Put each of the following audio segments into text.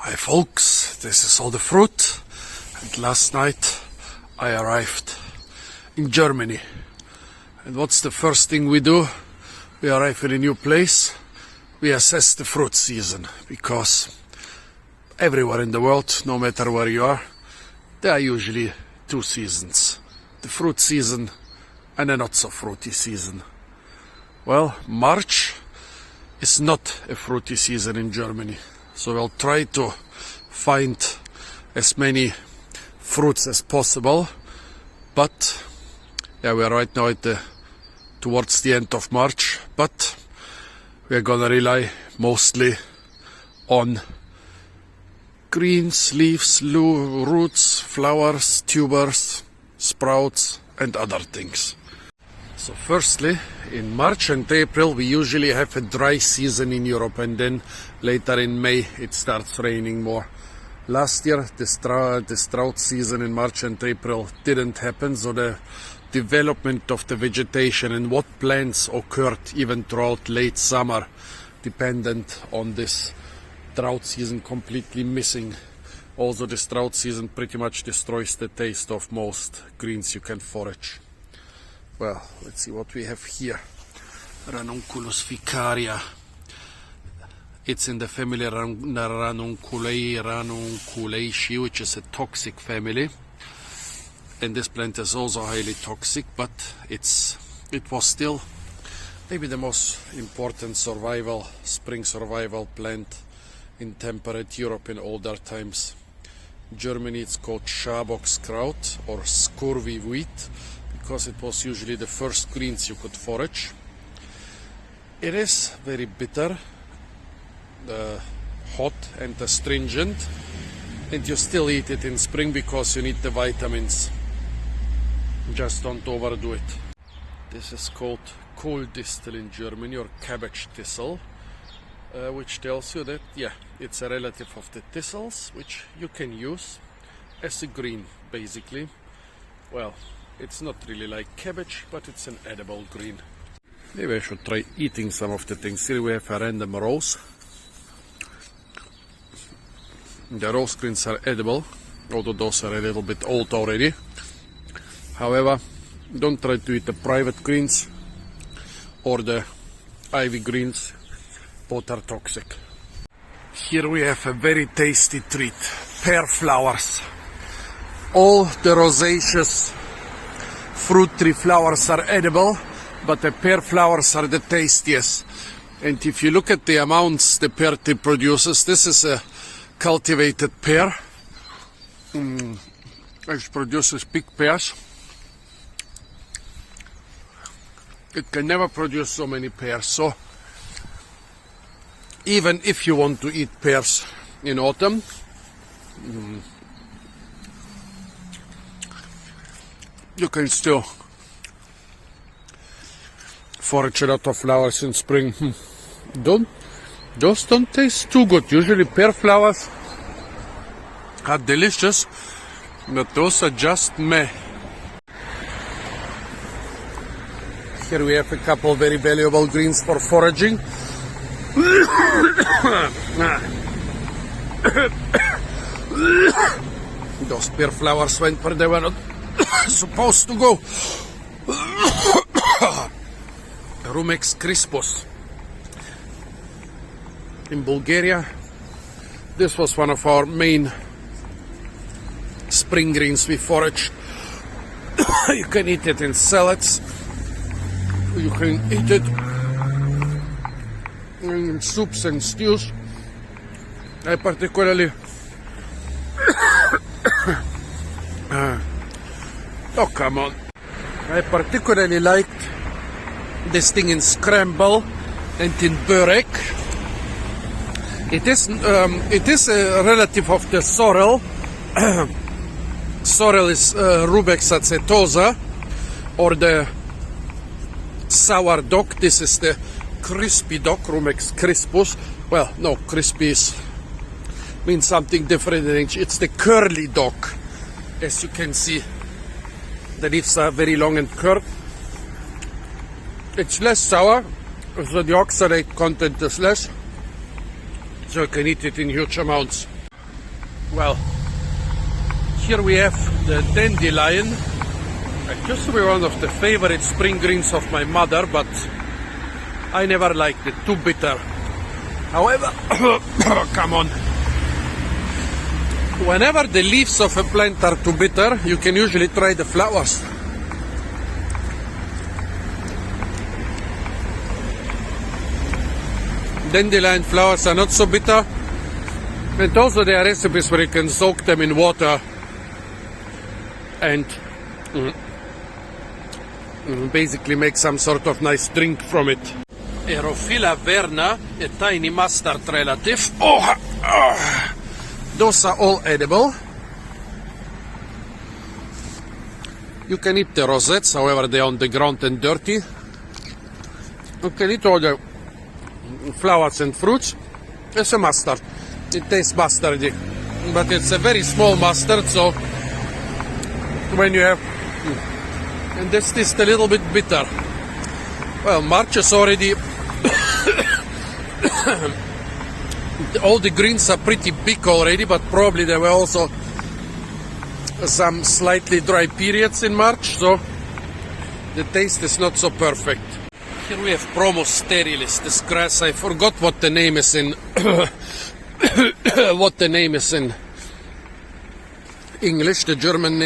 Hi folks, this is all the fruit, and last night I arrived in Germany. And what's the first thing we do? We arrive in a new place, we assess the fruit season, because everywhere in the world, no matter where you are, there are usually two seasons. The fruit season and a not so fruity season. Well, March is not a fruity season in Germany. So we'll try to find as many fruits as possible, but yeah, we are right now towards the end of March, but we are gonna rely mostly on greens, leaves, roots, flowers, tubers, sprouts and other things. So firstly, in March and April we usually have a dry season in Europe, and then later in May it starts raining more. Last year the drought season in March and April didn't happen, so the development of the vegetation and what plants occurred even throughout late summer dependent on this drought season completely missing. Also, this drought season pretty much destroys the taste of most greens you can forage. Well, let's see what we have here. Ranunculus ficaria. It's in the family Ranunculaceae, which is a toxic family. And this plant is also highly toxic, but it was still maybe the most important spring survival plant in temperate Europe in older times. In Germany it's called Schaboxkraut or scurvy wheat, because it was usually the first greens you could forage. It is very bitter, hot and astringent, and you still eat it in spring because you need the vitamins. Just don't overdo it. This is called Kohldistel in Germany, or cabbage thistle, which tells you that, yeah, it's a relative of the thistles, which you can use as a green, basically. Well, it's not really like cabbage, but it's an edible green. Maybe I should try eating some of the things. Here we have a random rose. The rose greens are edible, although those are a little bit old already. However, don't try to eat the private greens or the ivy greens. Both are toxic. Here we have a very tasty treat. Pear flowers. All the rosaceous fruit tree flowers are edible, but the pear flowers are the tastiest. And if you look at the amounts the pear tree produces, this is a cultivated pear. It produces big pears. It can never produce so many pears. So even if you want to eat pears in autumn, you can still forage a lot of flowers in spring. Those don't taste too good. Usually pear flowers are delicious, but those are just meh. Here we have a couple very valuable greens for foraging. Those pear flowers went where they were not supposed to go. Rumex crispus. In Bulgaria, this was one of our main spring greens we forage. You can eat it in salads, you can eat it in soups and stews. I particularly oh come on, I particularly liked this thing in scramble and in Birch. It is a relative of the sorrel. Sorrel is Rubex acetosa, or the sour dock. This is the crispy dock, Rumex crispus. Well, no, crispy means something different in English. It's the curly dock. As you can see, the leaves are very long and curved. It's less sour, so the oxalate content is less, so you can eat it in huge amounts. Well, here we have the dandelion. It used to be one of the favorite spring greens of my mother, but I never liked it, too bitter. However, come on. Whenever the leaves of a plant are too bitter, you can usually try the flowers. Dandelion flowers are not so bitter. And also there are recipes where you can soak them in water and basically make some sort of nice drink from it. Aerophila verna, a tiny mustard relative. Those are all edible. You can eat the rosettes, however they are on the ground and dirty. You can eat all the flowers and fruits. It's a mustard. It tastes mustardy, but it's a very small mustard, so when you have, and this tastes a little bit bitter. Well, March is already all the greens are pretty big already, but probably there were also some slightly dry periods in March, so the taste is not so perfect. Here we have Promus sterilis, this grass. I forgot what the name is in what the name is in English. The German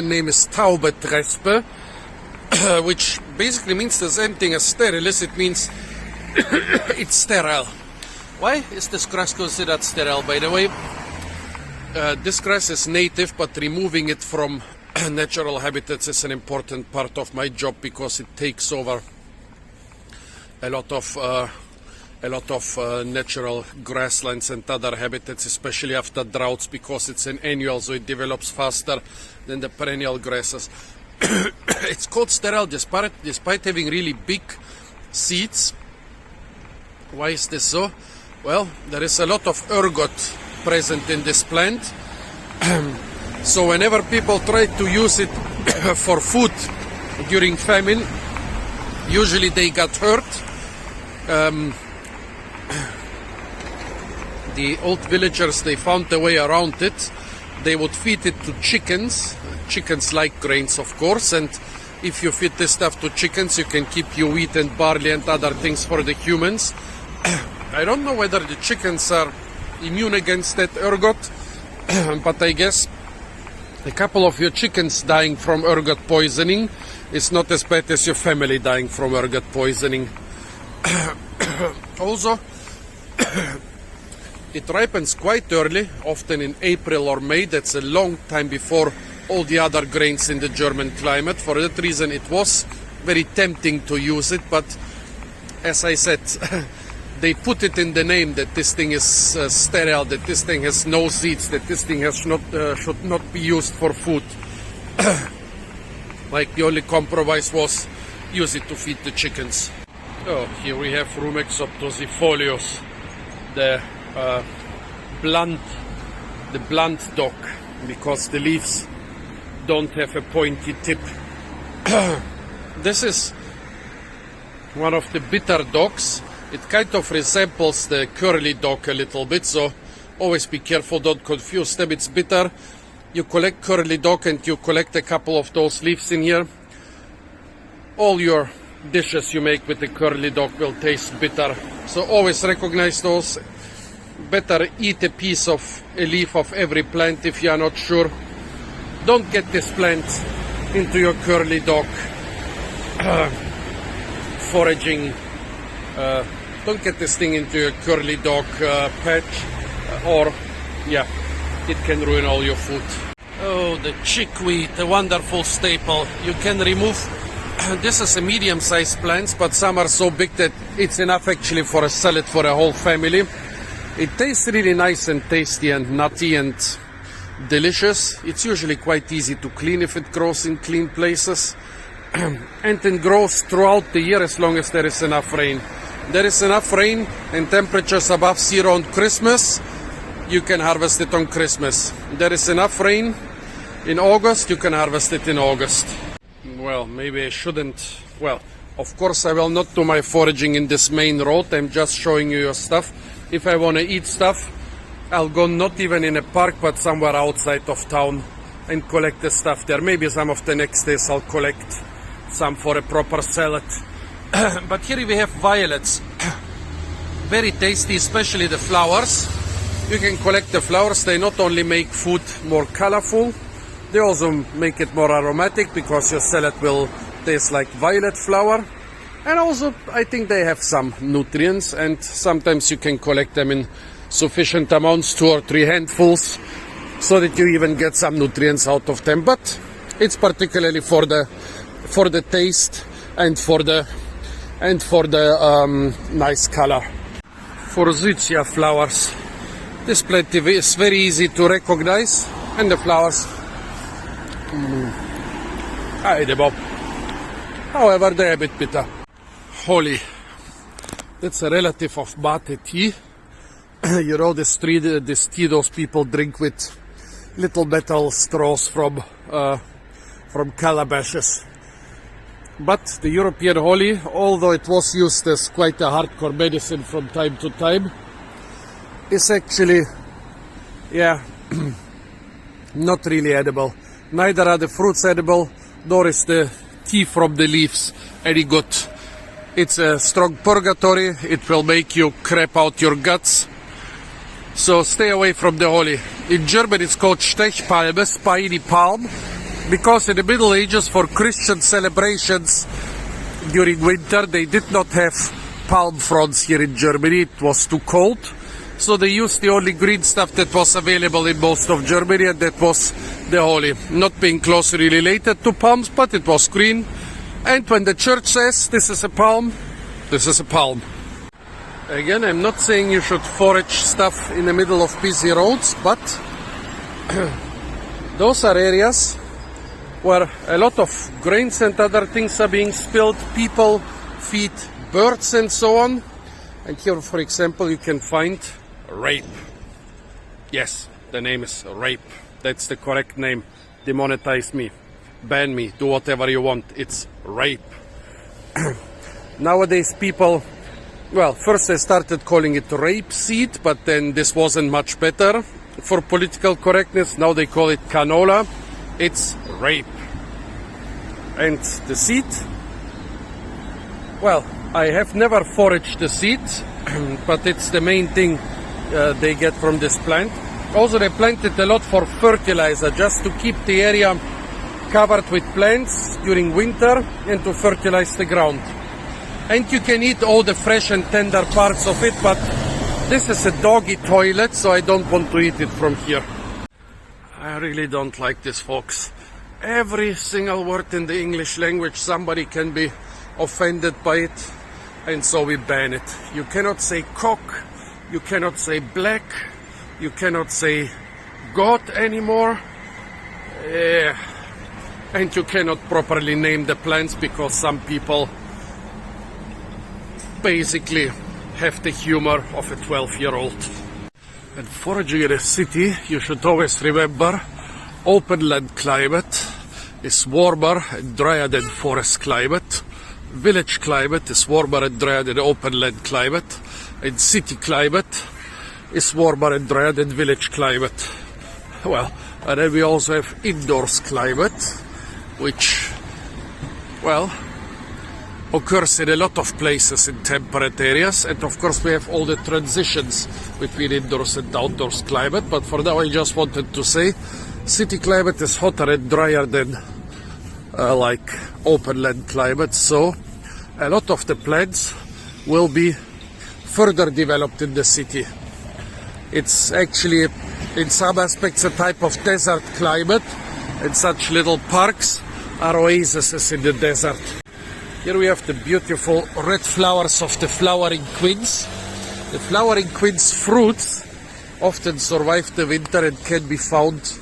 name is Taubetrespe, which basically means the same thing as sterilis. It means it's sterile. Why is this grass considered sterile, by the way? This grass is native, but removing it from natural habitats is an important part of my job because it takes over a lot of natural grasslands and other habitats, especially after droughts, because it's an annual, so it develops faster than the perennial grasses. It's called sterile despite having really big seeds. Why is this so? Well, there is a lot of ergot present in this plant. So whenever people try to use it for food during famine, usually they got hurt. The old villagers, they found a way around it. They would feed it to chickens. Chickens like grains, of course, and if you feed this stuff to chickens, you can keep your wheat and barley and other things for the humans. I don't know whether the chickens are immune against that ergot, but I guess a couple of your chickens dying from ergot poisoning is not as bad as your family dying from ergot poisoning. Also, it ripens quite early, often in April or May. That's a long time before all the other grains in the German climate. For that reason, it was very tempting to use it, but as I said, they put it in the name that this thing is sterile, that this thing has no seeds, that this thing has should not be used for food. Like the only compromise was use it to feed the chickens. Oh, here we have Rumex obtusifolius, the blunt dock, because the leaves don't have a pointy tip. This is one of the bitter docks. It kind of resembles the curly dock a little bit, so always be careful, don't confuse them. It's bitter. You collect curly dock and you collect a couple of those leaves in here. All your dishes you make with the curly dock will taste bitter, so always recognize those. Better eat a leaf of every plant if you are not sure. Don't get this plant into your curly dock foraging. Don't get this thing into your curly dock patch, or yeah, it can ruin all your food. Oh, the chickweed, a wonderful staple. You can remove. This is a medium-sized plant, but some are so big that it's enough actually for a salad for a whole family. It tastes really nice and tasty and nutty and delicious. It's usually quite easy to clean if it grows in clean places. And it grows throughout the year as long as there is enough rain. There is enough rain and temperatures above zero on Christmas, you can harvest it on Christmas. There is enough rain in August, you can harvest it in August. Well, maybe I shouldn't. Well, of course I will not do my foraging in this main road. I'm just showing you your stuff. If I want to eat stuff, I'll go not even in a park, but somewhere outside of town and collect the stuff there. Maybe some of the next days I'll collect some for a proper salad. But here we have violets. Very tasty, especially the flowers. You can collect the flowers. They not only make food more colorful, they also make it more aromatic because your salad will taste like violet flower. And also, I think they have some nutrients, and sometimes you can collect them in sufficient amounts, 2 or 3 handfuls, so that you even get some nutrients out of them. But it's particularly for the taste and for the nice color. Forsythia flowers. This plant is very easy to recognize, and the flowers are edible. However, they're a bit bitter. Holly. That's a relative of mate tea. You know, this tea those people drink with little metal straws from calabashes. But the European holly, although it was used as quite a hardcore medicine from time to time, is actually, not really edible. Neither are the fruits edible, nor is the tea from the leaves any good. It's a strong purgatory. It will make you crap out your guts. So stay away from the holly. In German it's called Stechpalme, spiny palm, because in the Middle Ages, for Christian celebrations during winter, they did not have palm fronds here in Germany. It was too cold. So they used the only green stuff that was available in most of Germany, and that was the holly. Not being closely related to palms, but it was green. And when the church says this is a palm, this is a palm. Again, I'm not saying you should forage stuff in the middle of busy roads, but those are areas where a lot of grains and other things are being spilled. People feed birds and so on. And here, for example, you can find rape. Yes, the name is rape. That's the correct name. Demonetize me. Ban me, do whatever you want. It's rape. Nowadays people, well, first they started calling it rapeseed, but then this wasn't much better for political correctness. Now they call it canola. It's rape. And the seed, well, I have never foraged the seed, but it's the main thing they get from this plant. Also, they plant it a lot for fertilizer, just to keep the area covered with plants during winter and to fertilize the ground. And you can eat all the fresh and tender parts of it, but this is a doggy toilet, so I don't want to eat it from here. I really don't like this, folks. Every single word in the English language, somebody can be offended by it, and so we ban it. You cannot say cock, you cannot say black, you cannot say God anymore. And you cannot properly name the plants because some people basically have the humor of a 12-year-old. And foraging in a city, you should always remember, open land climate is warmer and drier than forest climate. Village climate is warmer and drier than open land climate. And city climate is warmer and drier than village climate. Well, and then we also have indoors climate, which, well, occurs in a lot of places in temperate areas. And of course we have all the transitions between indoors and outdoors climate. But for now I just wanted to say city climate is hotter and drier than like open land climate. So a lot of the plants will be further developed in the city. It's actually in some aspects a type of desert climate, and such little parks are oases in the desert. Here we have the beautiful red flowers of the flowering quince. The flowering quince fruits often survive the winter and can be found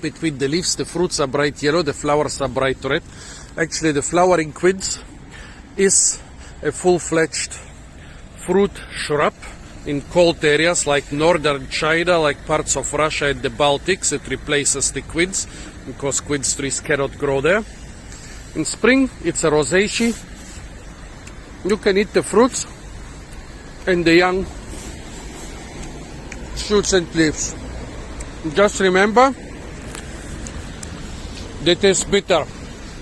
between the leaves. The fruits are bright yellow, the flowers are bright red. Actually, the flowering quince is a full-fledged fruit shrub in cold areas like northern China, like parts of Russia and the Baltics. It replaces the quince because quince trees cannot grow there. In spring, it's a rosaceae. You can eat the fruits and the young shoots and leaves. Just remember that is bitter.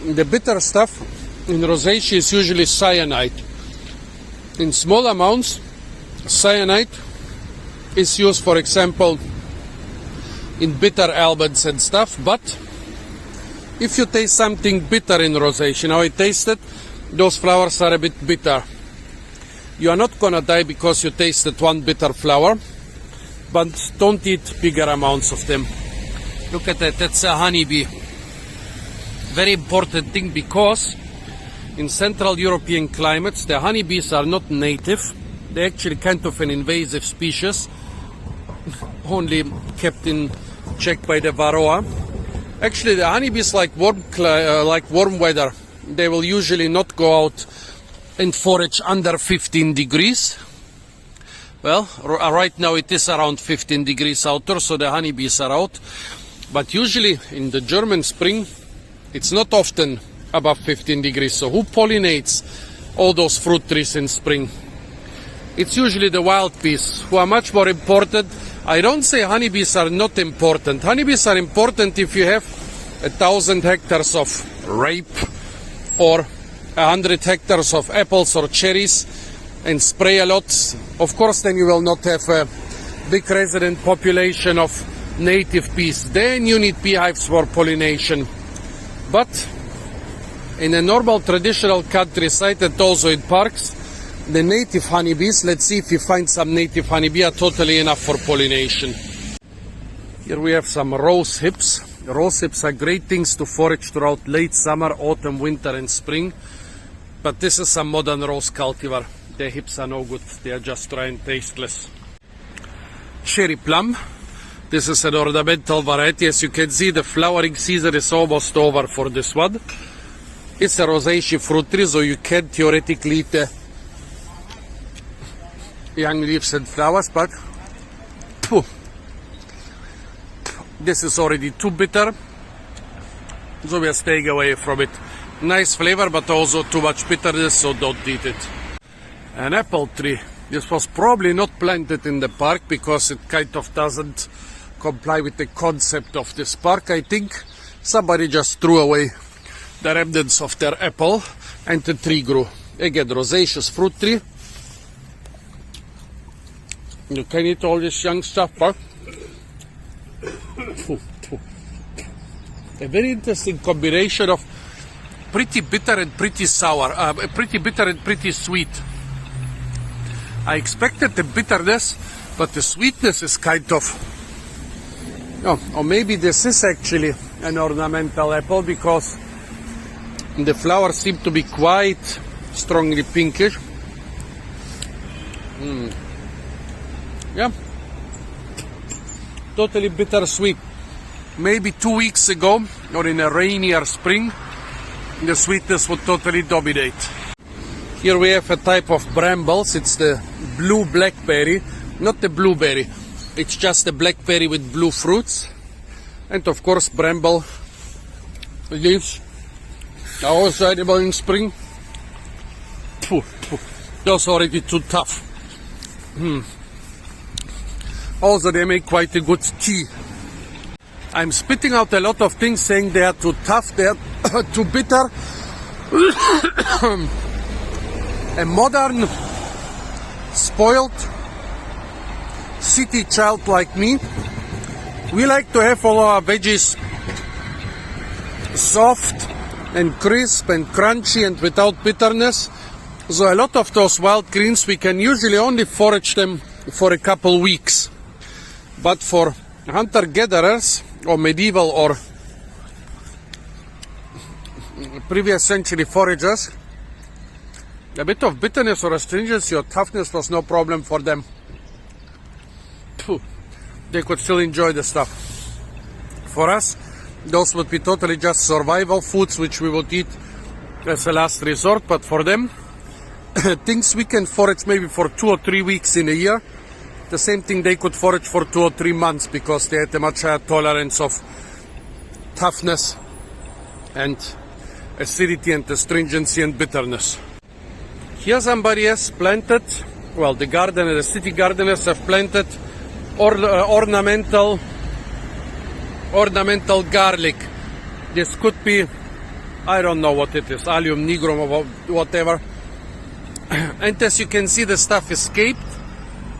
The bitter stuff in rosacea is usually cyanide. In small amounts, cyanide is used, for example, in bitter almonds and stuff, but if you taste something bitter in rosacea, now I tasted, those flowers are a bit bitter. You are not gonna die because you tasted one bitter flower, but don't eat bigger amounts of them. Look at that, that's a honeybee. Very important thing, because in Central European climates, the honeybees are not native. They're actually kind of an invasive species, only kept in check by the Varroa. Actually, the honeybees like warm weather. They will usually not go out and forage under 15 degrees. Well, right now it is around 15 degrees outdoors, so the honeybees are out. But usually in the German spring, it's not often above 15 degrees. So who pollinates all those fruit trees in spring? It's usually the wild bees, who are much more important. I don't say honeybees are not important. Honeybees are important if you have 1,000 hectares of rape or 100 hectares of apples or cherries and spray a lot. Of course, then you will not have a big resident population of native bees. Then you need beehives for pollination. But in a normal traditional countryside and also in parks, the native honeybees, let's see if you find some native honeybee, are totally enough for pollination. Here we have some rose hips. Rose hips are great things to forage throughout late summer, autumn, winter and spring. But this is some modern rose cultivar. The hips are no good, they are just dry and tasteless. Cherry plum. This is an ornamental variety. As you can see, the flowering season is almost over for this one. It's a rosacea fruit tree, so you can theoretically eat the young leaves and flowers, but this is already too bitter, so we are staying away from it. Nice flavor, but also too much bitterness, so don't eat it. An apple tree. This was probably not planted in the park because it kind of doesn't comply with the concept of this park. I think somebody just threw away the remnants of their apple and the tree grew. Again, rosaceous fruit tree. You can eat all this young stuff, but a very interesting combination of pretty bitter and pretty sour, pretty bitter and pretty sweet. I expected the bitterness, but the sweetness is kind of, or maybe this is actually an ornamental apple, because the flowers seem to be quite strongly pinkish. Yeah, totally bittersweet. Maybe 2 weeks ago, or in a rainier spring, the sweetness would totally dominate. Here we have a type of brambles. It's the blue blackberry, not the blueberry. It's just a blackberry with blue fruits. And of course, bramble leaves are also edible in spring. Those are already too tough. Also, they make quite a good tea. I'm spitting out a lot of things saying they are too tough, they are too bitter. A modern, spoiled city child like me, we like to have all our veggies soft and crisp and crunchy and without bitterness. So a lot of those wild greens, we can usually only forage them for a couple weeks. But for hunter-gatherers or medieval or previous century foragers, a bit of bitterness or astringency or toughness was no problem for them. They could still enjoy the stuff. For us, those would be totally just survival foods which we would eat as a last resort, but for them, things we can forage maybe for 2 or 3 weeks in a year, the same thing they could forage for 2 or 3 months, because they had a much higher tolerance of toughness and acidity and astringency and bitterness. Here somebody has planted, well, the gardener, the city gardeners have planted ornamental garlic. This could be, I don't know what it is, allium nigrum or whatever. And as you can see, the stuff escaped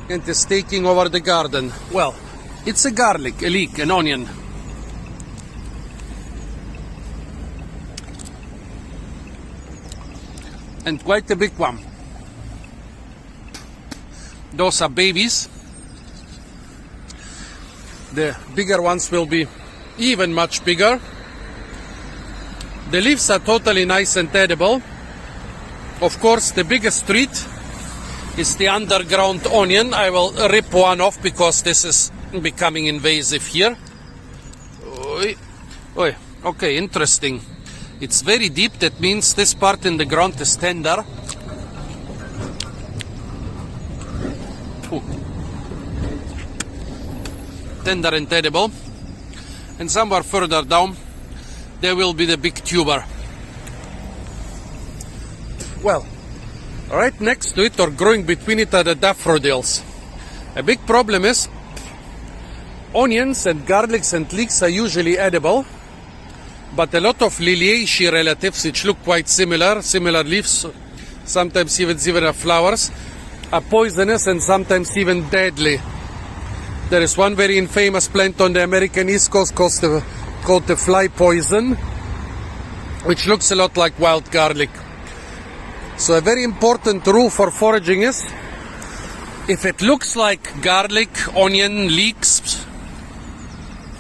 and is taking over the garden. Well, it's a garlic, a leek, an onion. And quite a big one. Those are babies. The bigger ones will be even much bigger. The leaves are totally nice and edible. Of course, the biggest treat is the underground onion. I will rip one off because this is becoming invasive here. Okay, interesting. It's very deep. That means this part in the ground is tender. Tender and edible. And somewhere further down there will be the big tuber. Well, right next to it or growing between it are the daffodils. A big problem is onions and garlics and leeks are usually edible, but a lot of liliaceae relatives, which look quite similar leaves, sometimes even flowers, are poisonous and sometimes even deadly. There is one very infamous plant on the American East Coast called the fly poison, which looks a lot like wild garlic. So a very important rule for foraging is, if it looks like garlic, onion, leeks,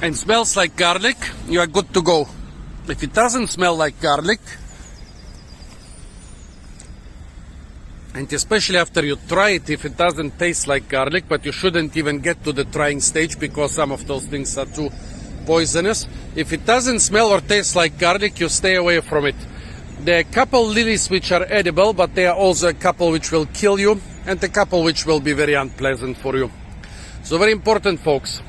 and smells like garlic, you are good to go. If it doesn't smell like garlic, and especially after you try it, if it doesn't taste like garlic, but you shouldn't even get to the trying stage because some of those things are too poisonous. If it doesn't smell or taste like garlic, you stay away from it. There are a couple lilies which are edible, but there are also a couple which will kill you, and a couple which will be very unpleasant for you. So very important, folks.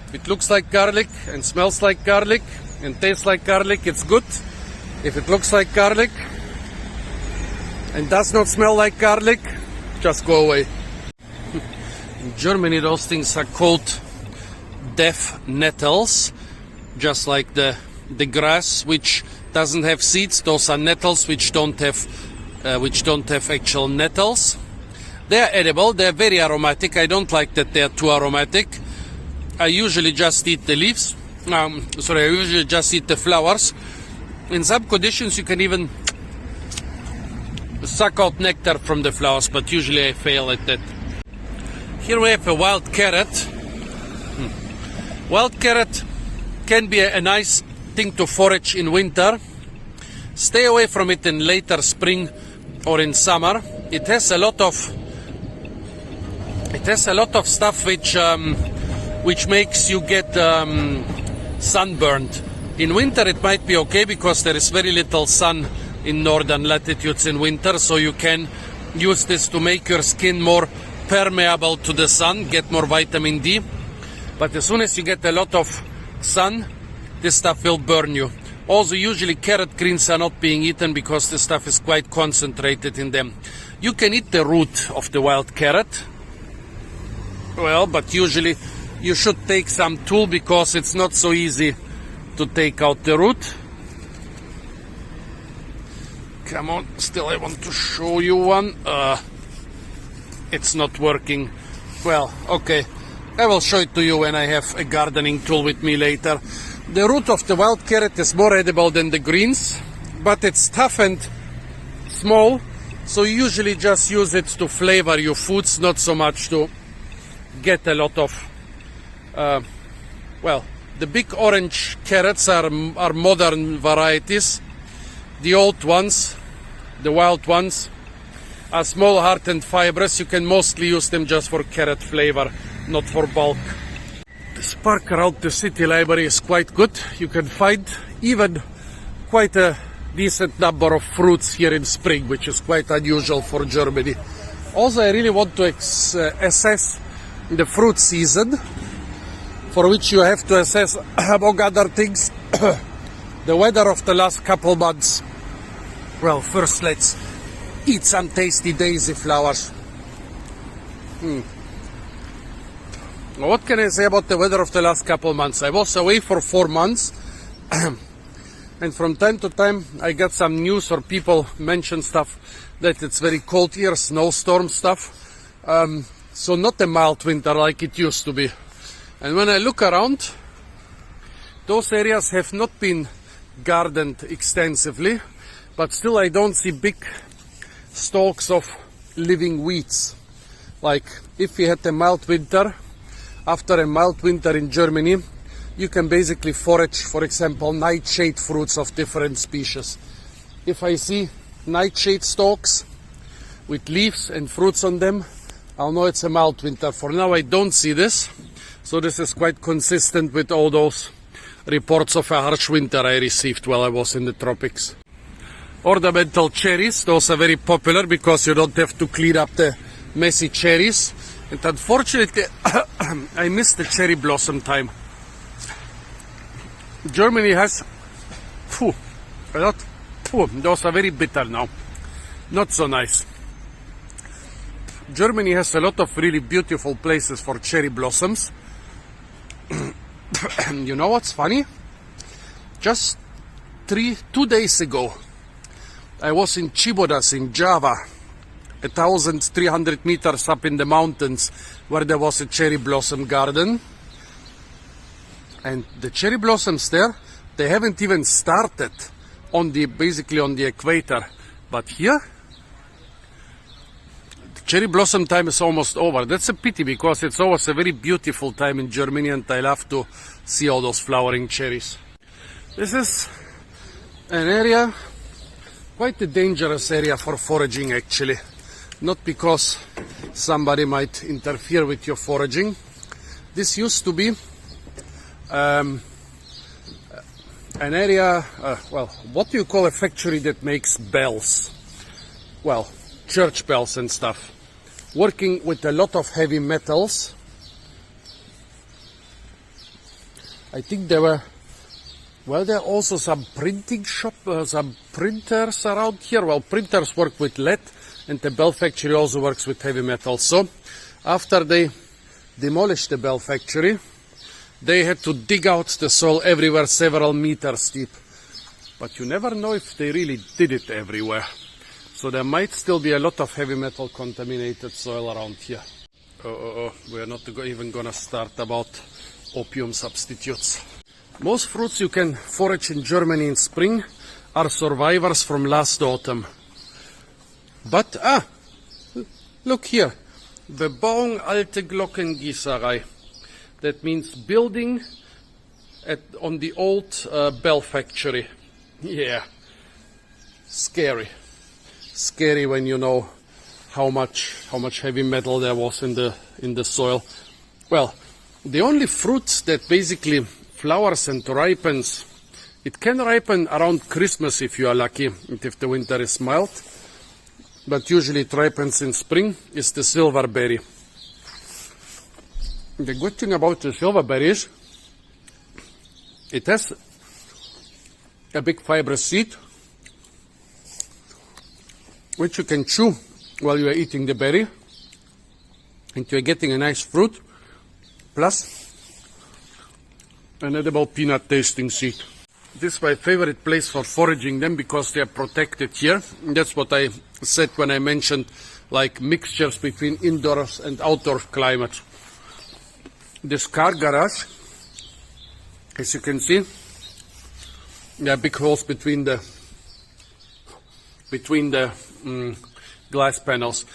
If it looks like garlic and smells like garlic and tastes like garlic, it's good. If it looks like garlic and does not smell like garlic, just go away. In Germany, those things are called deaf nettles, just like the grass which doesn't have seeds. Those are nettles which don't have actual nettles. They are edible. They are very aromatic. I don't like that they are too aromatic. I usually just eat the leaves. I usually just eat the flowers. In some conditions, you can even suck out nectar from the flowers, but usually I fail at that. Here we have a wild carrot. Wild carrot can be a nice thing to forage in winter. Stay away from it in later spring or in summer. It has a lot of stuff which makes you get sunburned. In winter it might be okay because there is very little sun in northern latitudes in winter, so you can use this to make your skin more permeable to the sun, get more vitamin D. But as soon as you get a lot of sun, this stuff will burn you. Also, usually carrot greens are not being eaten because the stuff is quite concentrated in them. You can eat the root of the wild carrot. Well, but usually you should take some tool because it's not so easy to take out the root. Come on, still I want to show you one. It's not working. Well, okay. I will show it to you when I have a gardening tool with me later. The root of the wild carrot is more edible than the greens, but it's tough and small, so you usually just use it to flavor your foods, not so much to get a lot of the big orange carrots are modern varieties. The old ones, the wild ones, are small, hard and fibrous. You can mostly use them just for carrot flavor, not for bulk. This park around the city library is quite good. You can find even quite a decent number of fruits here in spring, which is quite unusual for Germany. Also, I really want to assess the fruit season, for which you have to assess, among other things, the weather of the last couple months. Well, first let's eat some tasty daisy flowers. What can I say about the weather of the last couple months? I was away for 4 months and from time to time I get some news or people mention stuff that it's very cold here, snowstorm stuff. So not a mild winter like it used to be. And when I look around, those areas have not been gardened extensively, but still I don't see big stalks of living weeds. Like if we had a mild winter, after a mild winter in Germany, you can basically forage, for example, nightshade fruits of different species. If I see nightshade stalks with leaves and fruits on them, I'll know it's a mild winter. For now I don't see this, so this is quite consistent with all those reports of a harsh winter I received while I was in the tropics. Ornamental cherries, those are very popular because you don't have to clean up the messy cherries. And unfortunately, I missed the cherry blossom time. Germany has, those are very bitter now. Not so nice. Germany has a lot of really beautiful places for cherry blossoms. You know what's funny? Just 2 days ago, I was in Chibodas in Java, 1,300 meters up in the mountains, where there was a cherry blossom garden. And the cherry blossoms there, they haven't even started basically on the equator. But here, the cherry blossom time is almost over. That's a pity because it's always a very beautiful time in Germany and I love to see all those flowering cherries. This is an area, quite a dangerous area for foraging actually. Not because somebody might interfere with your foraging. This used to be an area, what do you call a factory that makes bells? Well, church bells and stuff. Working with a lot of heavy metals. I think there are also some printing shop, some printers around here. Well, printers work with lead and the bell factory also works with heavy metals. So, after they demolished the bell factory, they had to dig out the soil everywhere several meters deep. But you never know if they really did it everywhere. So there might still be a lot of heavy metal contaminated soil around here. We're not even gonna start about opium substitutes. Most fruits you can forage in Germany in spring are survivors from last autumn. But, look here. Bebauung alte Glockengießerei. That means building on the old bell factory. Yeah. Scary. Scary when you know how much heavy metal there was in the soil. Well, the only fruit that basically flowers and ripens, it can ripen around Christmas if you are lucky and if the winter is mild, but usually it ripens in spring, is the silverberry. The good thing about the silverberry is it has a big fibrous seed which you can chew while you are eating the berry, and you are getting a nice fruit plus an edible peanut tasting seed. This is my favorite place for foraging them because they are protected here. That's what I said when I mentioned like mixtures between indoors and outdoor climates. This car garage, as you can see, there are big holes between the glass panels.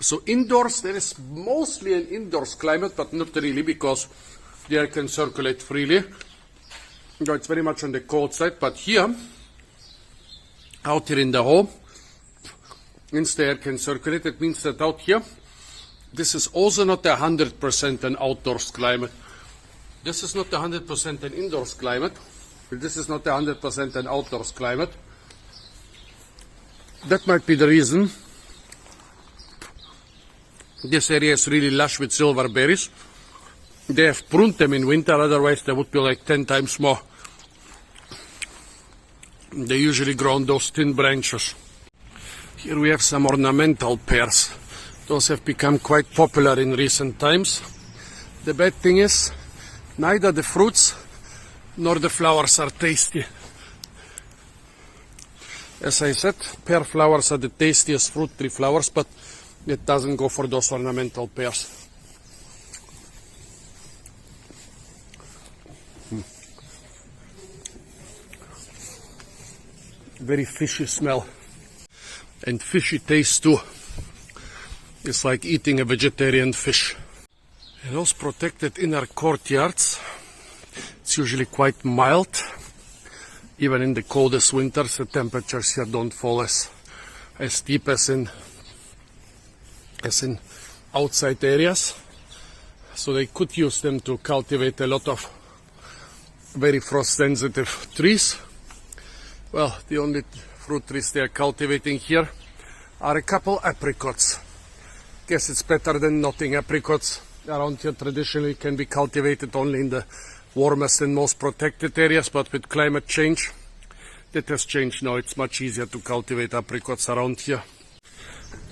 So indoors there is mostly an indoors climate, but not really because the air can circulate freely. It's very much on the cold side, but here, out here in the hole, since the air can circulate, it means that out here, this is also not 100% an outdoors climate. This is not 100% an indoors climate. This is not 100% an outdoors climate. That might be the reason this area is really lush with silverberries. They have pruned them in winter, otherwise there would be like 10 times more. They usually grow on those thin branches. Here we have some ornamental pears. Those have become quite popular in recent times. The bad thing is, neither the fruits nor the flowers are tasty. As I said, pear flowers are the tastiest fruit tree flowers, but it doesn't go for those ornamental pears. Very fishy smell and fishy taste too. It's like eating a vegetarian fish. In those protected inner courtyards, it's usually quite mild. Even in the coldest winters, the temperatures here don't fall as deep as in outside areas. So they could use them to cultivate a lot of very frost sensitive trees. Well, the only fruit trees they are cultivating here are a couple apricots. Guess it's better than nothing. Apricots around here traditionally can be cultivated only in the warmest and most protected areas, but with climate change that has changed now. It's much easier to cultivate apricots around here.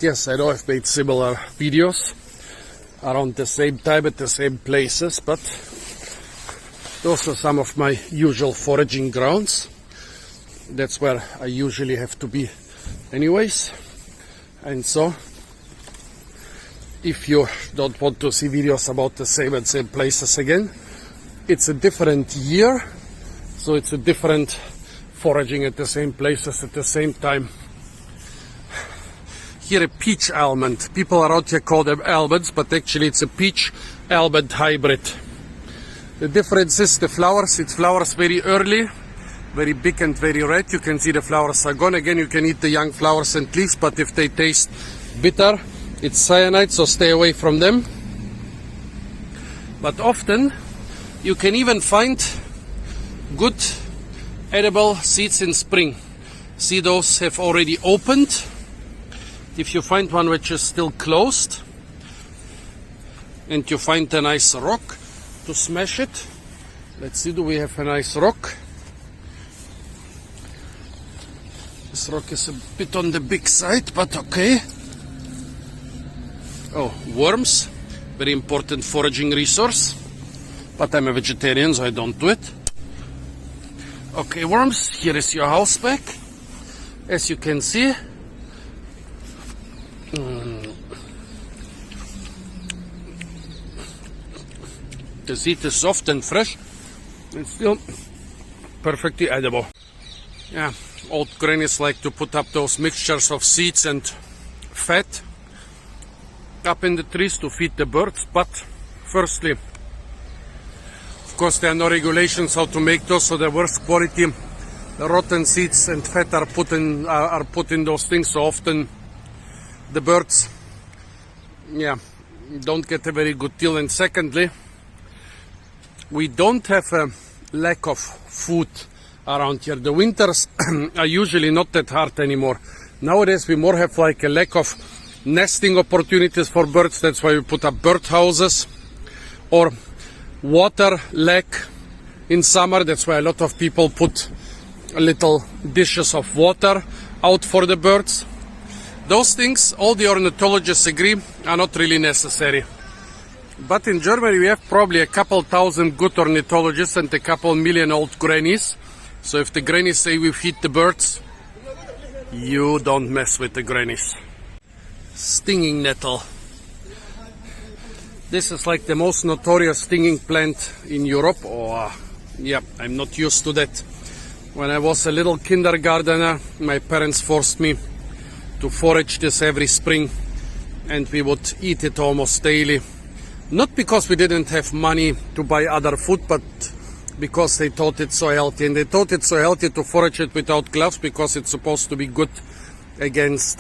Yes, I know I've made similar videos around the same time at the same places, but those are some of my usual foraging grounds. That's where I usually have to be anyways. And so if you don't want to see videos about the same places again, it's a different year, so it's a different foraging at the same places at the same time. Here a peach almond. People around here call them almonds, but actually it's a peach almond hybrid. The difference is the flowers. It flowers very early, very big and very red. You can see the flowers are gone. Again, you can eat the young flowers and leaves, but if they taste bitter, it's cyanide, so stay away from them. But often you can even find good edible seeds in spring. See, those have already opened. If you find one which is still closed and you find a nice rock to smash it, let's see, do we have a nice rock? This rock is a bit on the big side, but okay. Oh, worms, very important foraging resource, but I'm a vegetarian, so I don't do it. Okay, worms, here is your house back. As you can see, the seed is soft and fresh and still perfectly edible. Yeah, old grannies like to put up those mixtures of seeds and fat up in the trees to feed the birds, but firstly, of course, there are no regulations how to make those, so the worst quality, the rotten seeds and fat are put in those things, so often the birds, don't get a very good deal. And secondly, we don't have a lack of food around here. The winters are usually not that hard anymore. Nowadays we more have like a lack of nesting opportunities for birds. That's why we put up bird houses, or water lack in summer. That's why a lot of people put little dishes of water out for the birds. Those things, all the ornithologists agree, are not really necessary. But in Germany we have probably a couple thousand good ornithologists and a couple million old grannies. So if the grannies say we feed the birds, you don't mess with the grannies. Stinging nettle. This is like the most notorious stinging plant in Europe. I'm not used to that. When I was a little kindergartner, my parents forced me to forage this every spring, and we would eat it almost daily. Not because we didn't have money to buy other food, but because they thought it so healthy. And they thought it so healthy to forage it without gloves because it's supposed to be good against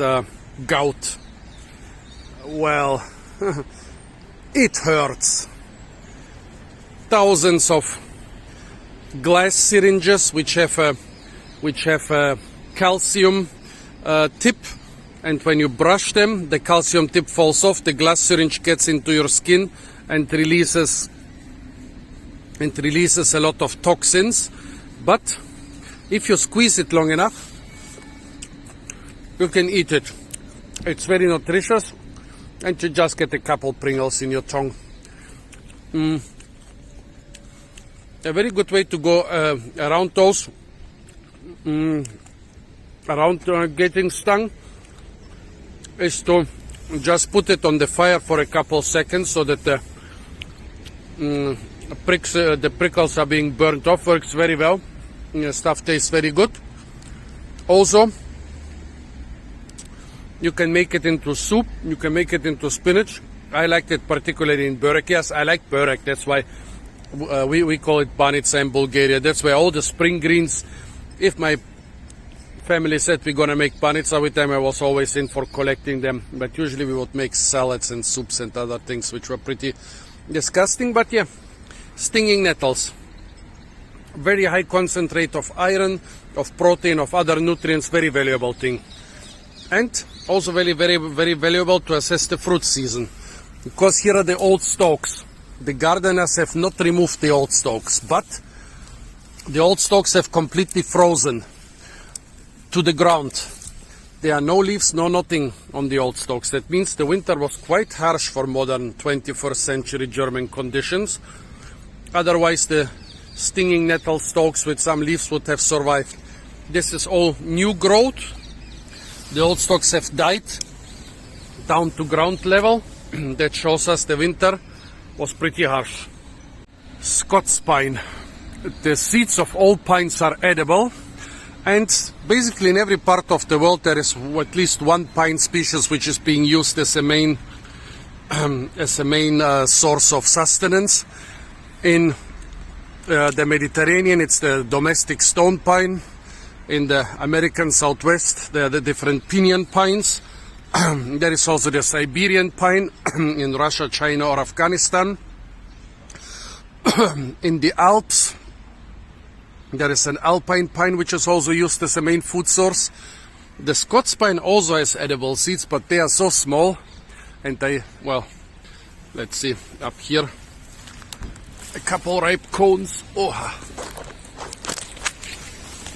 gout. Well, it hurts. Thousands of glass syringes which have a calcium tip, and when you brush them, the calcium tip falls off, the glass syringe gets into your skin and releases a lot of toxins. But if you squeeze it long enough, you can eat it. It's very nutritious, and you just get a couple Pringles in your tongue. A very good way to go around those, getting stung, is to just put it on the fire for a couple seconds so that the prickles are being burnt off. Works very well. Stuff tastes very good. Also, you can make it into soup. You can make it into spinach. I liked it particularly in Birch. Yes, I like Birch. That's why we call it Banica in Bulgaria. That's why all the spring greens, if my family said we're gonna make Banica with them, I was always in for collecting them. But usually we would make salads and soups and other things which were pretty disgusting. But yeah, stinging nettles. Very high concentrate of iron, of protein, of other nutrients. Very valuable thing. And also very, very, very valuable to assess the fruit season. Because here are the old stalks. The gardeners have not removed the old stalks, but the old stalks have completely frozen to the ground. There are no leaves, no nothing on the old stalks. That means the winter was quite harsh for modern 21st century German conditions. Otherwise the stinging nettle stalks with some leaves would have survived. This is all new growth. The old stalks have died down to ground level. That shows us the winter was pretty harsh. Scots pine. The seeds of all pines are edible, and basically in every part of the world there is at least one pine species which is being used as a main source of sustenance. In the Mediterranean it's the domestic stone pine. In the American Southwest there are the different pinyon pines. There is also the Siberian pine in Russia, China or Afghanistan. In the Alps there is an alpine pine which is also used as a main food source. The Scots pine also has edible seeds, but they are so small, and well, let's see, up here a couple ripe cones. Oh,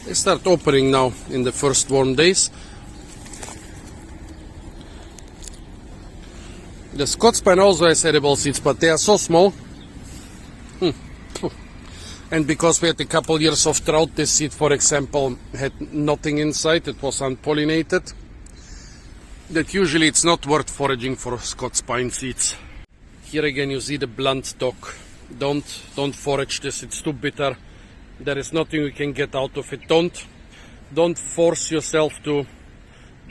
they start opening now in the first warm days. The Scots pine also has edible seeds, but they are so small. And because we had a couple years of drought, this seed, for example, had nothing inside. It was unpollinated. That usually it's not worth foraging for Scots pine seeds. Here again you see the blunt dock. Don't forage this, it's too bitter. There is nothing you can get out of it. Don't force yourself to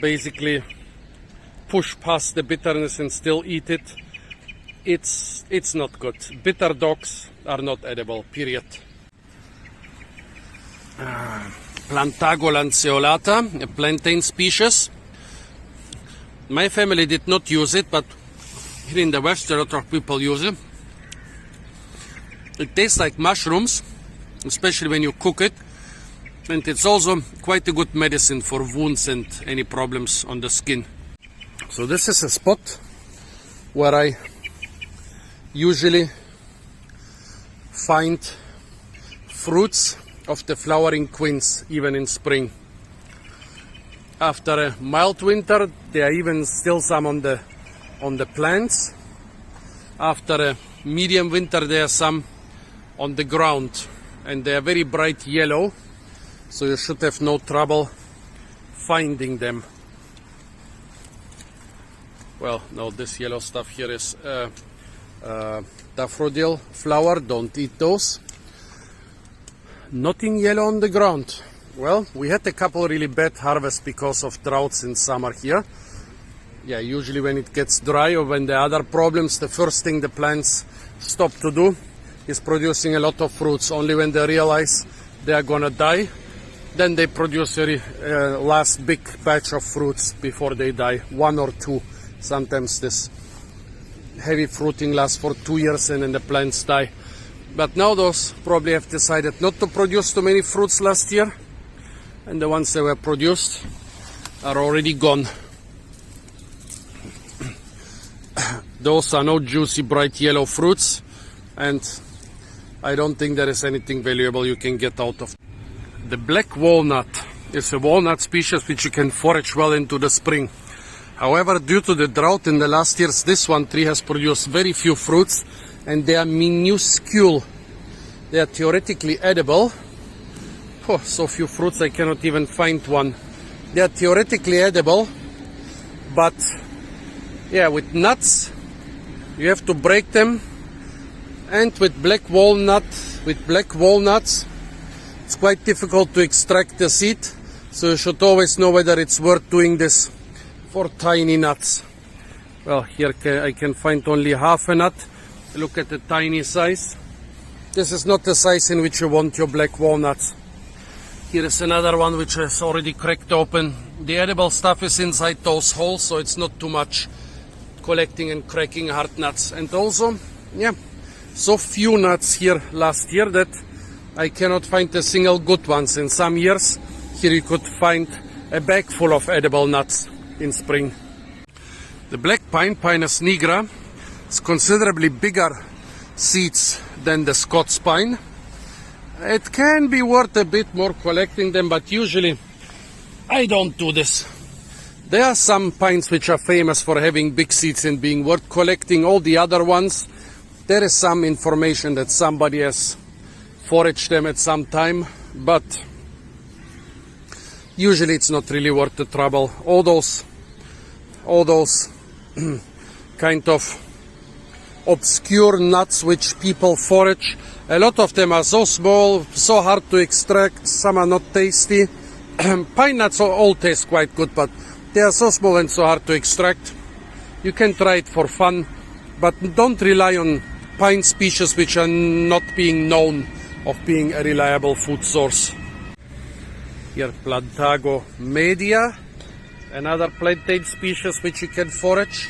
basically push past the bitterness and still eat it. It's not good. Bitter dogs are not edible, period. Plantago lanceolata, a plantain species. My family did not use it, but here in the West a lot of people use it. It tastes like mushrooms, especially when you cook it. And it's also quite a good medicine for wounds and any problems on the skin. So this is a spot where I usually find fruits of the flowering quince, even in spring. After a mild winter, there are even still some on the plants. After a medium winter, there are some on the ground, and they are very bright yellow, so you should have no trouble finding them. Well, no, this yellow stuff here is daffodil flower. Don't eat those. Nothing yellow on the ground. Well, we had a couple really bad harvests because of droughts in summer here. Yeah, usually when it gets dry or when there are other problems, the first thing the plants stop to do is producing a lot of fruits. Only when they realize they are gonna die, then they produce a last big batch of fruits before they die, 1 or 2. Sometimes this heavy fruiting lasts for 2 years and then the plants die. But now those probably have decided not to produce too many fruits last year, and the ones that were produced are already gone. Those are no juicy bright yellow fruits, and I don't think there is anything valuable you can get out of. The black walnut is a walnut species which you can forage well into the spring. However, due to the drought in the last years, this one tree has produced very few fruits, and they are minuscule. They are theoretically edible. Oh, so few fruits I cannot even find one. They are theoretically edible, but yeah, with nuts you have to break them, and with black walnuts it's quite difficult to extract the seed, so you should always know whether it's worth doing this for tiny nuts. Well, here I can find only half a nut. Look at the tiny size. This is not the size in which you want your black walnuts. Here is another one which is already cracked open. The edible stuff is inside those holes, so it's not too much collecting and cracking hard nuts. And also, yeah, so few nuts here last year that I cannot find a single good ones. In some years, here you could find a bag full of edible nuts in spring. The black pine, Pinus nigra, is considerably bigger seeds than the Scots pine. It can be worth a bit more collecting them, but usually I don't do this. There are some pines which are famous for having big seeds and being worth collecting. All the other ones, there is some information that somebody has foraged them at some time, but usually it's not really worth the trouble. All those kind of obscure nuts which people forage, a lot of them are so small, so hard to extract, some are not tasty. Pine nuts all taste quite good, but they are so small and so hard to extract. You can try it for fun, but don't rely on pine species which are not being known of being a reliable food source. Here, Plantago media, another plantain species which you can forage.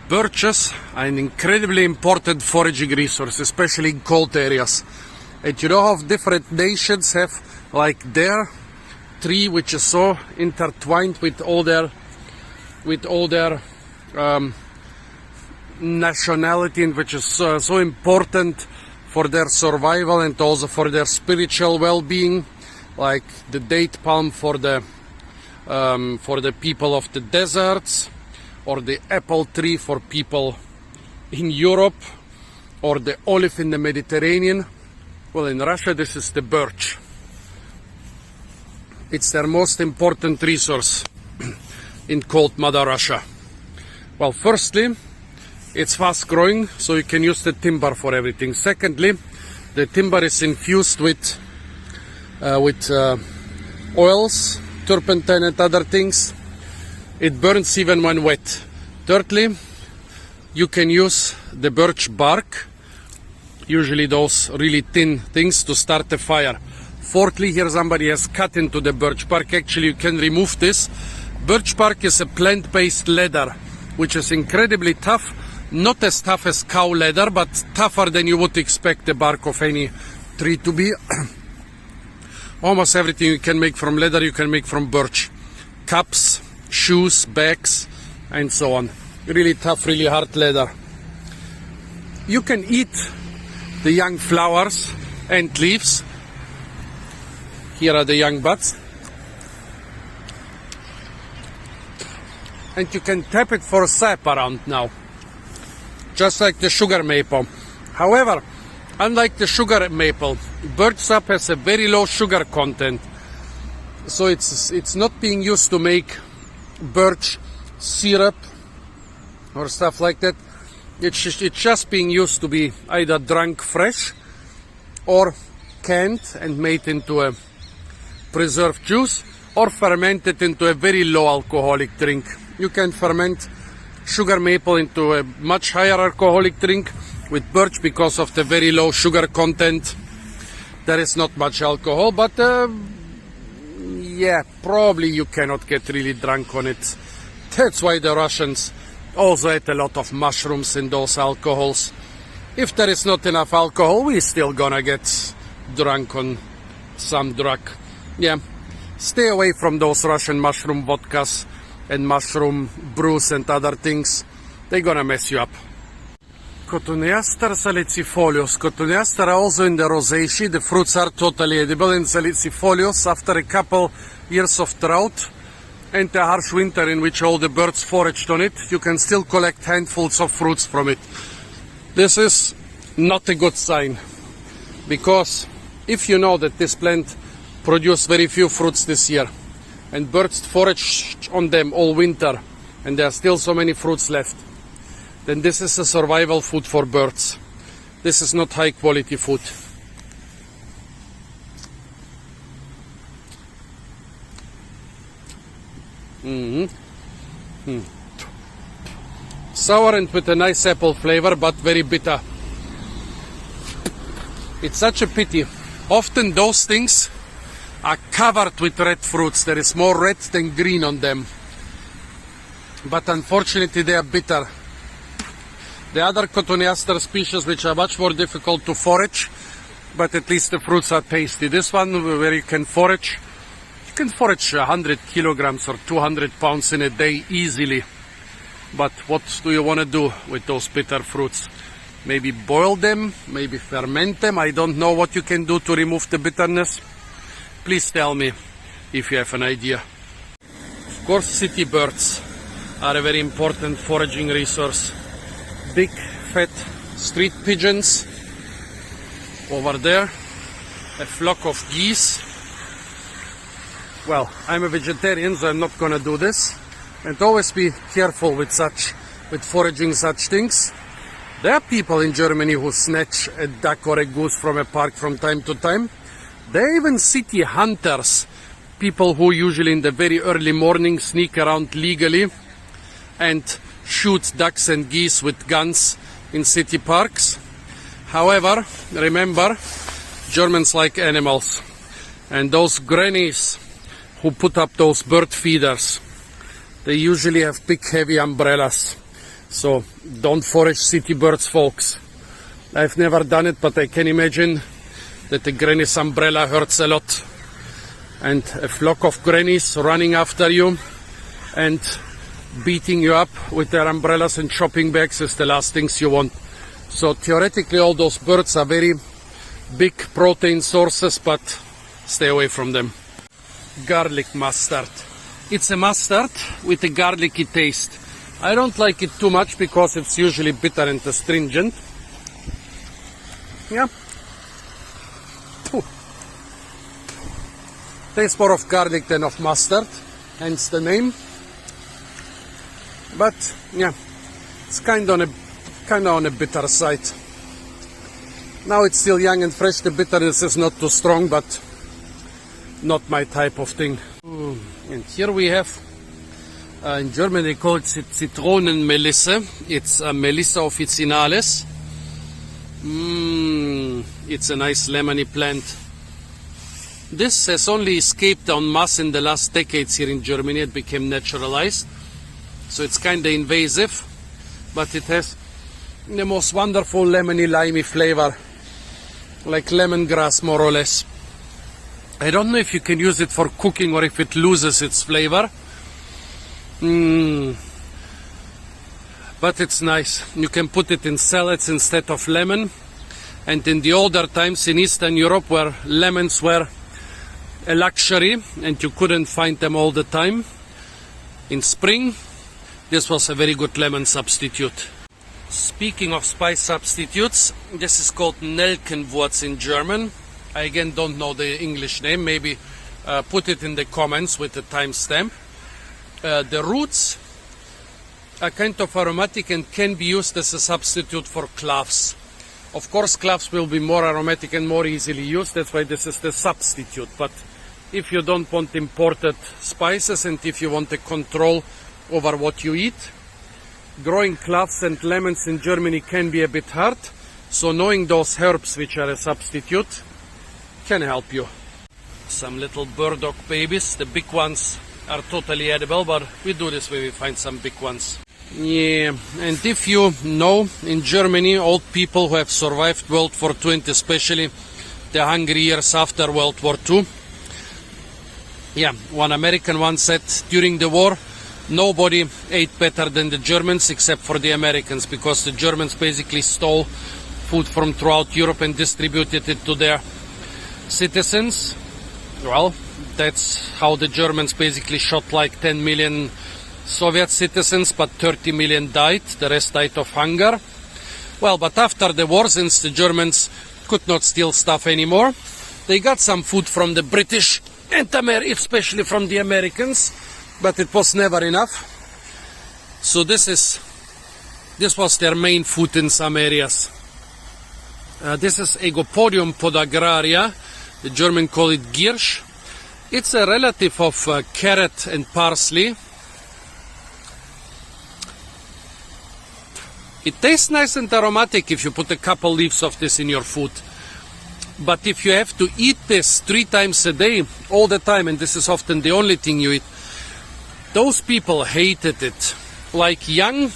Birches are an incredibly important foraging resource, especially in cold areas. And you know how different nations have, like their tree, which is so intertwined with all their nationality, and which is so important for their survival and also for their spiritual well-being, like the date palm for the people of the deserts, or the apple tree for people in Europe, or the olive in the Mediterranean. Well, in Russia this is the birch. It's their most important resource in cold Mother Russia. Well, firstly, it's fast growing, so you can use the timber for everything. Secondly, the timber is infused with oils, turpentine and other things. It burns even when wet. Thirdly, you can use the birch bark, usually those really thin things, to start a fire. Fourthly, here somebody has cut into the birch bark. Actually, you can remove this. Birch bark is a plant-based leather, which is incredibly tough. Not as tough as cow leather, but tougher than you would expect the bark of any tree to be. Almost everything you can make from leather, you can make from birch. Cups, shoes, bags, and so on. Really tough, really hard leather. You can eat the young flowers and leaves. Here are the young buds. And you can tap it for sap around now, just like the sugar maple. However, unlike the sugar maple, birch sap has a very low sugar content, so it's not being used to make birch syrup or stuff like that. It's just being used to be either drunk fresh or canned and made into a preserved juice, or fermented into a very low alcoholic drink. You can ferment sugar maple into a much higher alcoholic drink. With birch, because of the very low sugar content, there is not much alcohol, but yeah, probably you cannot get really drunk on it. That's why the Russians also ate a lot of mushrooms in those alcohols. If there is not enough alcohol, we're still gonna get drunk on some drug. Yeah, stay away from those Russian mushroom vodkas and mushroom brews and other things. They're gonna mess you up. Cotoneaster salicifolios. Cotoneaster are also in the rosaceae. The fruits are totally edible. And salicifolios, after a couple years of drought and a harsh winter in which all the birds foraged on it, you can still collect handfuls of fruits from it. This is not a good sign, because if you know that this plant produced very few fruits this year and birds foraged on them all winter and there are still so many fruits left, then this is a survival food for birds. This is not high quality food. Sour and with a nice apple flavor, but very bitter. It's such a pity. Often those things are covered with red fruits. There is more red than green on them. But unfortunately they are bitter. The other cotoneaster species, which are much more difficult to forage, but at least the fruits are tasty. This one, where you can forage 100 kilograms or 200 pounds in a day easily. But what do you want to do with those bitter fruits? Maybe boil them, maybe ferment them. I don't know what you can do to remove the bitterness. Please tell me if you have an idea. Of course, city birds are a very important foraging resource. Big, fat street pigeons. Over there, a flock of geese. Well, I'm a vegetarian, so I'm not gonna do this. And always be careful with foraging such things. There are people in Germany who snatch a duck or a goose from a park from time to time. There are even city hunters, people who usually in the very early morning sneak around legally and shoot ducks and geese with guns in city parks. However, remember, Germans like animals, and those grannies who put up those bird feeders, they usually have big heavy umbrellas. So don't forage city birds, folks. I've never done it, but I can imagine that the granny's umbrella hurts a lot. And a flock of grannies running after you and beating you up with their umbrellas and shopping bags is the last things you want. So theoretically all those birds are very big protein sources, but stay away from them. Garlic mustard. It's a mustard with a garlicky taste. I don't like it too much because it's usually bitter and astringent. Yeah. Ooh. Tastes more of garlic than of mustard, hence the name. But yeah, it's kind of on a bitter side. Now it's still young and fresh. The bitterness is not too strong, but not my type of thing. And here we have, in German they call it Zitronenmelisse. It's Melissa officinalis. It's a nice lemony plant. This has only escaped en masse in the last decades here in Germany. It became naturalized. So it's kind of invasive, but it has the most wonderful lemony limey flavor, like lemongrass more or less. I don't know if you can use it for cooking or if it loses its flavor. But it's nice. You can put it in salads instead of lemon. And in the older times in Eastern Europe, where lemons were a luxury and you couldn't find them all the time, in spring, this was a very good lemon substitute. Speaking of spice substitutes, this is called Nelkenwurz in German. I again don't know the English name. Maybe put it in the comments with the timestamp. The roots are kind of aromatic and can be used as a substitute for cloves. Of course, cloves will be more aromatic and more easily used. That's why this is the substitute. But if you don't want imported spices and if you want a control over what you eat, growing cloves and lemons in Germany can be a bit hard. So knowing those herbs which are a substitute can help you. Some little burdock babies. The big ones are totally edible, but we do this when we find some big ones. Yeah, and if you know, in Germany, old people who have survived World War II, and especially the hungry years after World War II, yeah, one American once said during the war, nobody ate better than the Germans except for the Americans, because the Germans basically stole food from throughout Europe and distributed it to their citizens. Well, that's how the Germans basically shot like 10 million Soviet citizens, but 30 million died. The rest died of hunger. Well, but after the war, since the Germans could not steal stuff anymore, they got some food from the British and especially from the Americans, but it was never enough. So this was their main food in some areas. This is Egopodium podagraria. The German call it Giersch. It's a relative of carrot and parsley. It tastes nice and aromatic if you put a couple leaves of this in your food. But if you have to eat this 3 times a day, all the time, and this is often the only thing you eat, those people hated it. Like young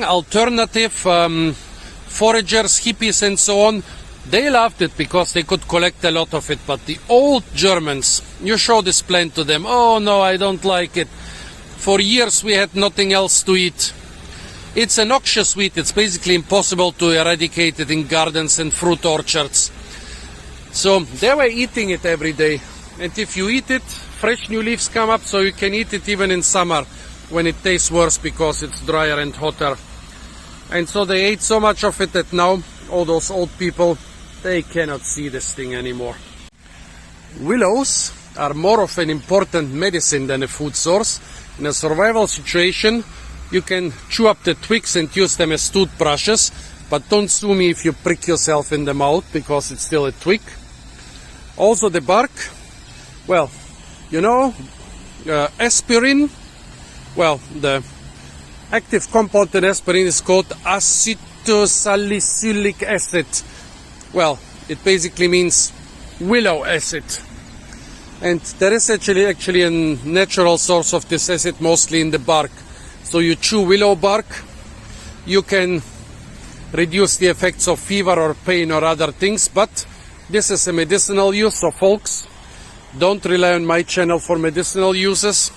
alternative foragers, hippies and so on, they loved it because they could collect a lot of it. But the old Germans, you show this plant to them, oh no, I don't like it. For years we had nothing else to eat. It's a noxious weed. It's basically impossible to eradicate it in gardens and fruit orchards. So they were eating it every day. And if you eat it, fresh new leaves come up, so you can eat it even in summer when it tastes worse because it's drier and hotter. And so they ate so much of it that now all those old people, they cannot see this thing anymore. Willows are more of an important medicine than a food source. In a survival situation, you can chew up the twigs and use them as toothbrushes, but don't sue me if you prick yourself in the mouth because it's still a twig. Also the bark, well, you know, aspirin, well, the active compound in aspirin is called acetylsalicylic acid. Well, it basically means willow acid. And there is actually a natural source of this acid, mostly in the bark. So you chew willow bark, you can reduce the effects of fever or pain or other things, but this is a medicinal use, so folks, don't rely on my channel for medicinal uses.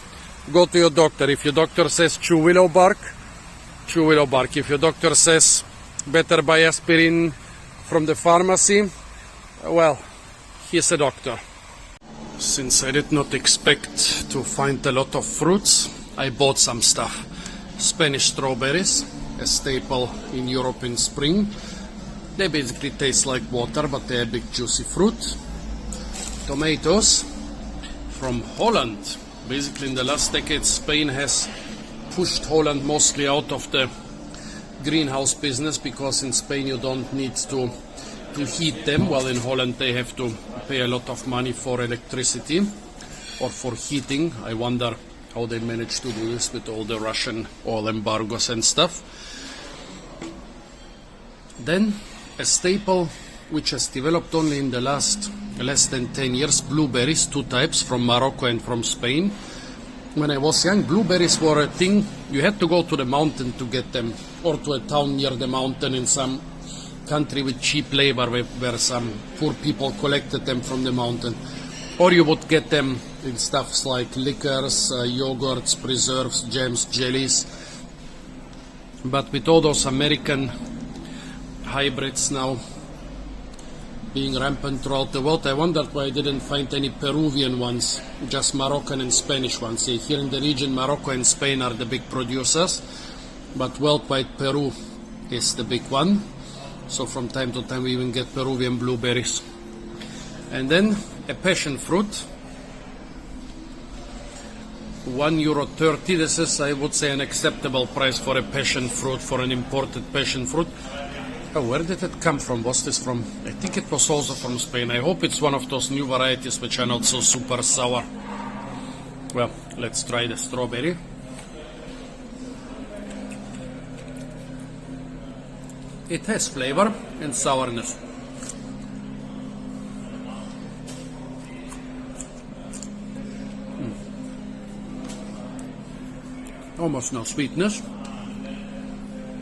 Go to your doctor. If your doctor says chew willow bark, chew willow bark. If your doctor says better buy aspirin from the pharmacy, well, he's a doctor. Since I did not expect to find a lot of fruits, I bought some stuff. Spanish strawberries, a staple in Europe in spring. They basically taste like water, but they're a big juicy fruit. Tomatoes from Holland. Basically in the last decade, Spain has pushed Holland mostly out of the greenhouse business because in Spain you don't need to heat them. Well, in Holland they have to pay a lot of money for electricity or for heating. I wonder how they manage to do this with all the Russian oil embargoes and stuff. Then a staple which has developed only in the less than 10 years, blueberries, 2 types from Morocco and from Spain. When I was young, blueberries were a thing. You had to go to the mountain to get them, or to a town near the mountain in some country with cheap labor where some poor people collected them from the mountain. Or you would get them in stuffs like liquors, yogurts, preserves, jams, jellies. But with all those American hybrids now being rampant throughout the world, I wondered why I didn't find any Peruvian ones, just Moroccan and Spanish ones. Here in the region, Morocco and Spain are the big producers, but worldwide Peru is the big one. So from time to time we even get Peruvian blueberries. And then a passion fruit, €1.30. This is, I would say, an acceptable price for a passion fruit, for an imported passion fruit. Oh, where did it come from? Was this from? I think it was also from Spain. I hope it's one of those new varieties which are not so super sour. Well, let's try the strawberry. It has flavor and sourness. Almost no sweetness,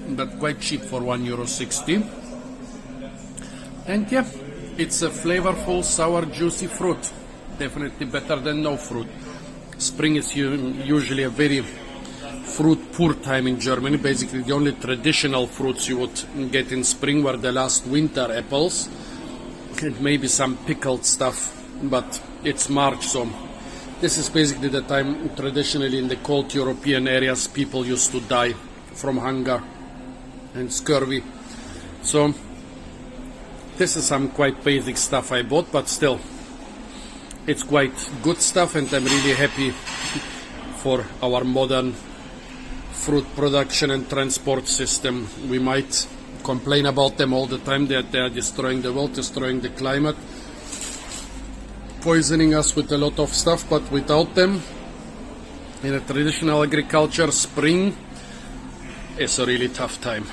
but quite cheap for €1.60. And yeah, it's a flavorful, sour, juicy fruit. Definitely better than no fruit. Spring is usually a very fruit-poor time in Germany. Basically, the only traditional fruits you would get in spring were the last winter apples and maybe some pickled stuff. But it's March, so this is basically the time traditionally in the cold European areas people used to die from hunger. and scurvy. So this is some quite basic stuff I bought, but still it's quite good stuff, and I'm really happy for our modern fruit production and transport system. We might complain about them all the time that they are destroying the world, destroying the climate, poisoning us with a lot of stuff, but without them, in a traditional agriculture, spring is a really tough time.